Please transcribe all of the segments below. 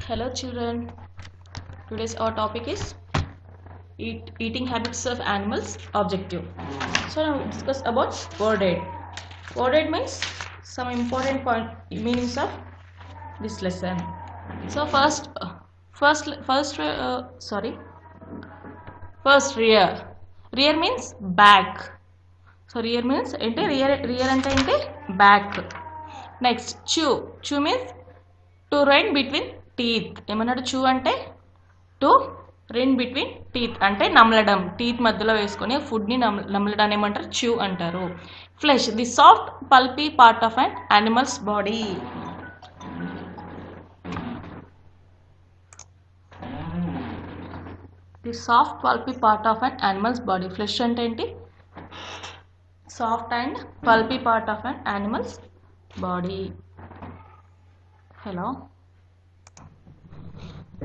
Hello children, today's our topic is eating habits of animals objective. So now we discuss about worded. Worded means some important meanings of this lesson. So first rear. Rear means back. So rear means rear ante back. Next chew means to run between teeth. ఏమన్నాడు chew అంటే to Rin between teeth అంటే నమలడం, teeth మధ్యలో వేసుకొని ఫుడ్ని నమలడాన్ని ఏమంటారు chew అంటారు. Flesh the soft pulpy part of an animals body. The soft pulpy part of an animals body. Flesh అంటే ఏంటి? Soft and pulpy part of an animals body. Hello.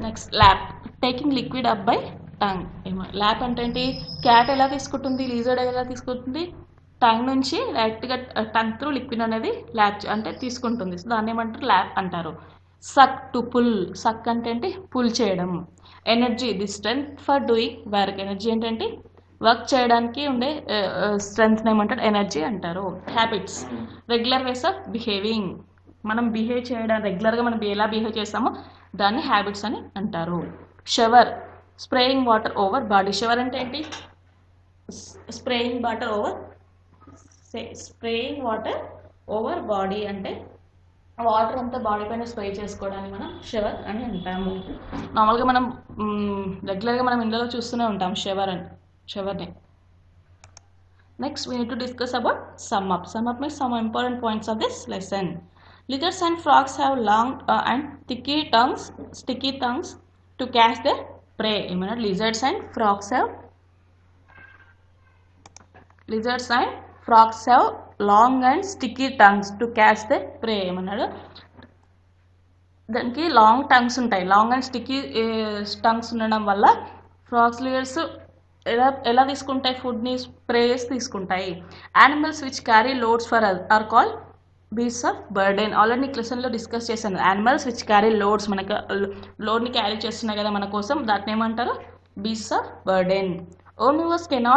Next lap taking liquid up by tongue. Lap అంటే ఏంటి? Cat ఎలా తీసుకుంటుంది, లీజర్డ్ ఎలా తీసుకుంటుంది? Tongue నుంచి డైరెక్ట్గా టంగ్ త్రూ లిక్విడ్ అనేది ల్యాప్ అంటే తీసుకుంటుంది. సో దాన్ని ఏమంటారు? ల్యాప్ అంటారు. సక్ టు పుల్. సక్ అంటే ఏంటి? పుల్ చేయడం. Energy the strength for doing work. Energy ఏంటంటే వర్క్ చేయడానికి ఉండే స్ట్రెంగ్త్ ఏమంటారు? ఎనర్జీ అంటారు. Habits regular ways of behaving. మనం బిహేవ్ చేయడం రెగ్యులర్గా మనం ఎలా బిహేవ్ చేస్తామో దాన్ని హ్యాబిట్స్ అని అంటారు. Shower spraying water over body. Shower అంటే ఏంటి? స్ప్రేయింగ్ వాటర్ ఓవర్ బాడీ అంటే వాటర్ అంతా బాడీ పైన స్ప్రే చేసుకోవడానికి మనం షవర్ అని అంటాము. నార్మల్గా మనం రెగ్యులర్గా మనం ఇంట్లో చూస్తూనే ఉంటాం షవర్ని. Next we need to discuss about sum up. Sum up means some important points of this lesson. Lizards and frogs have long and sticky tongues to catch their prey. Lizards and frogs have long and sticky tongues to catch their prey. దానికి long tongues ఉంటాయి. Long and sticky tongues ఉండడం వల్ల frogs lizards ఎలా తీసుకుంటాయి? ఫుడ్ని spray చేసి తీసుకుంటాయి. Animals which carry loads for are call beasts of burden. Already లెసన్లో డిస్కస్ చేశాను. యానిమల్స్ విచ్ క్యారీ లోడ్స్, మనకు లోడ్ని క్యారీ చేస్తున్నాయి కదా మన కోసం, దాన్ని ఏమంటారు? Beasts of burden. Omnivores can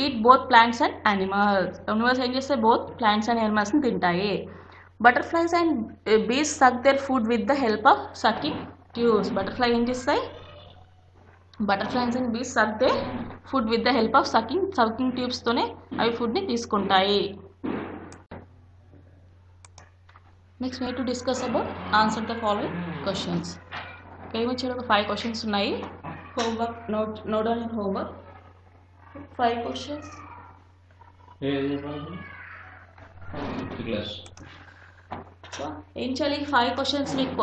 eat both plants and animals. Omnivores ఏం చేస్తాయి? బోత్ ప్లాంట్స్ అండ్ యానిమల్స్ని తింటాయి. Butterflies and bees suck their food with the help of sucking tubes. Butterfly ఏం చేస్తాయి? Butterflies and bees suck their food with the help of sucking ట్యూబ్స్తోనే అవి ఫుడ్ని తీసుకుంటాయి. Next we need to discuss about answer the following questions. ఏమిచ్చారు? ఒక 5 questions ఉన్నాయి. Homework note on your homework. 5 questions. ఏం చేయాలి? 5 క్వశ్చన్స్ మీకు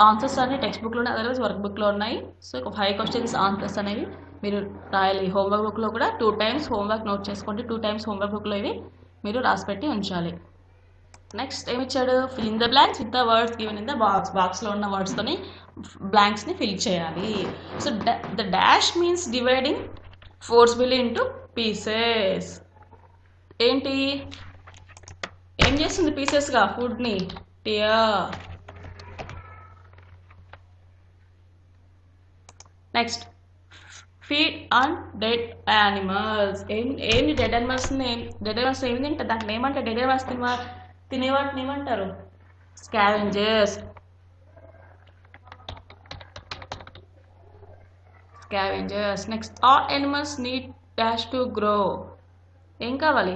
ఆన్సర్స్ అనేవి టెక్స్ట్ బుక్లోనే, అదర్వైజ్ వర్క్ బుక్లో ఉన్నాయి. సో ఒక 5 క్వశ్చన్స్ ఆన్సర్స్ అనేవి మీరు రాయాలి. హోంవర్క్ బుక్లో కూడా 2 times హోంవర్క్ నోట్ చేసుకోండి. 2 times హోంవర్క్ బుక్లో ఇవి మీరు రాసిపెట్టి ఉంచాలి. నెక్స్ట్ ఏమిచ్చాడు? Fill in the blanks with the words given in the box. బాక్స్లో ఉన్న వర్డ్స్తోని బ్లాంక్స్ని ఫిల్ చేయాలి. So the dash means dividing forcefully into pieces. ఏంటి? ఏం చేస్తుంది పీసెస్గా? ఫుడ్ని next feed on dead animals. ఏంటి డెడ్ యానిమల్స్ ఏమి తింటారు? దాంట్లో ఏమంటారు? డెడ్ యానిమల్స్ తినేవాటిని ఏమంటారు? Scavengers. Next all animals need dash to grow. ఏం కావాలి?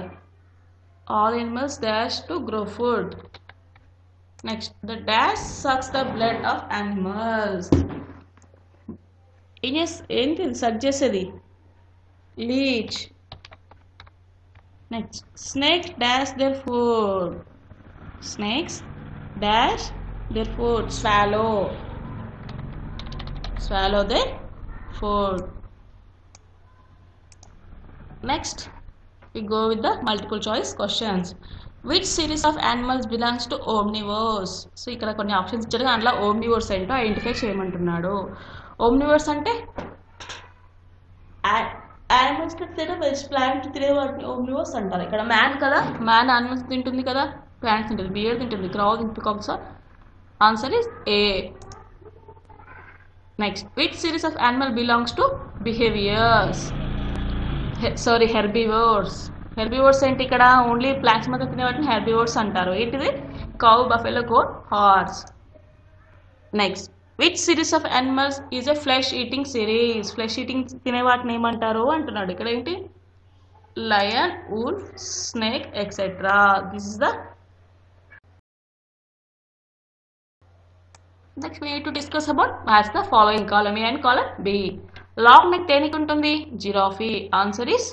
All animals dash to grow food. Next the dash sucks the blood of animals. ఏంటి సక్ చేసేది? Leech. Next snakes dash their food. Snakes dash their food. Swallow their food. Next we go with the multiple choice questions. Which series of animals belongs to omnivores? So ఇక్కడ కొన్ని options ఇచ్చారు. అందులో omnivores ఏంటో identify చేయమంటున్నాడు. Omnivores అంటే animals తినే plant తినే వాటిని ఓమ్నివోర్స్ అంటారు. ఇక్కడ మ్యాన్ కదా, మ్యాన్ యానిమల్స్ తింటుంది కదా, ప్లాంట్స్ తింటుంది, బియర్ తింటుంది, క్రౌ, peacocks Answer is A. Next, which series of animal belongs to behaviors? Herbivores. Herbivores ఏంటి ఇక్కడ ఓన్లీ ప్లాంట్స్ మాత్రం తినే వాటిని హెర్బివోర్స్ అంటారు. ఏంటిది? Cow, buffalo, goat, horse. Next, which series of animals is a flesh eating series? Flesh eating తినే వాటిని ఏమంటారు అంటున్నాడు. ఇక్కడ ఏంటి? Lion, wolf, snake, etc. This is the next we need to discuss about match the following column A and column B. Long neck దేనికి ఉంటుంది? Giraffe. Answer is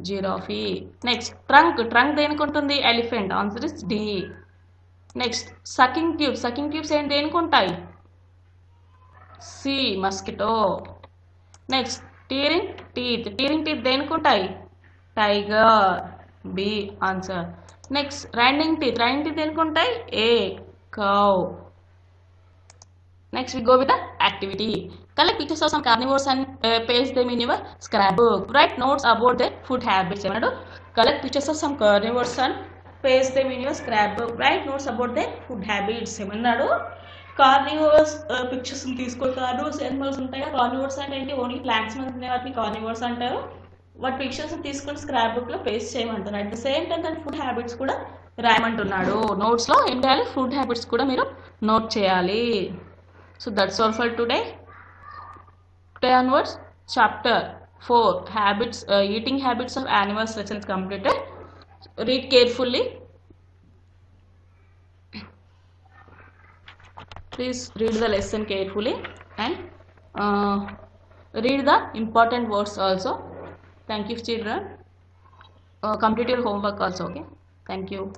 giraffe. Next, trunk దేనికి ఉంటుంది? Elephant. Answer is D. Next, sucking tubes ఏంటి దేనికి ఉంటాయి? C, mosquito. Next, tearing teeth దేనికి ఉంటాయి? Tiger. B answer. Next, grinding teeth దేనికి ఉంటాయి? A, cow. Next we go with the activity. Collect pictures of some carnivores and paste them in your scrapbook. Write notes about their food habits. Collect pictures of some carnivores and paste them in your scrapbook. Write notes about their food habits. Carnivores pictures తీసుకో. Carnivores animals ఉంటాయి. Carnivores అంటే ఏంటి? Only plants మీద ఉండే వాటిని carnivores అంటారు. వాటి pictures తీసుకొని స్క్రాప్ బుక్ లో పేస్ట్ చేయమంటారు. అట్ ద సేమ్ టైం దాని ఫుడ్ హ్యాబిట్స్ కూడా రాయమంటున్నాడు. నోట్స్ లో ఏం చేయాలి? ఫుడ్ హ్యాబిట్స్ కూడా మీరు నోట్ చేయాలి. So that's all for today. Today onwards, chapter 4, eating habits of animals lesson is completed. Read carefully. Please read the lesson carefully and read the important words also. Thank you, children. Complete your homework also. Okay. Thank you.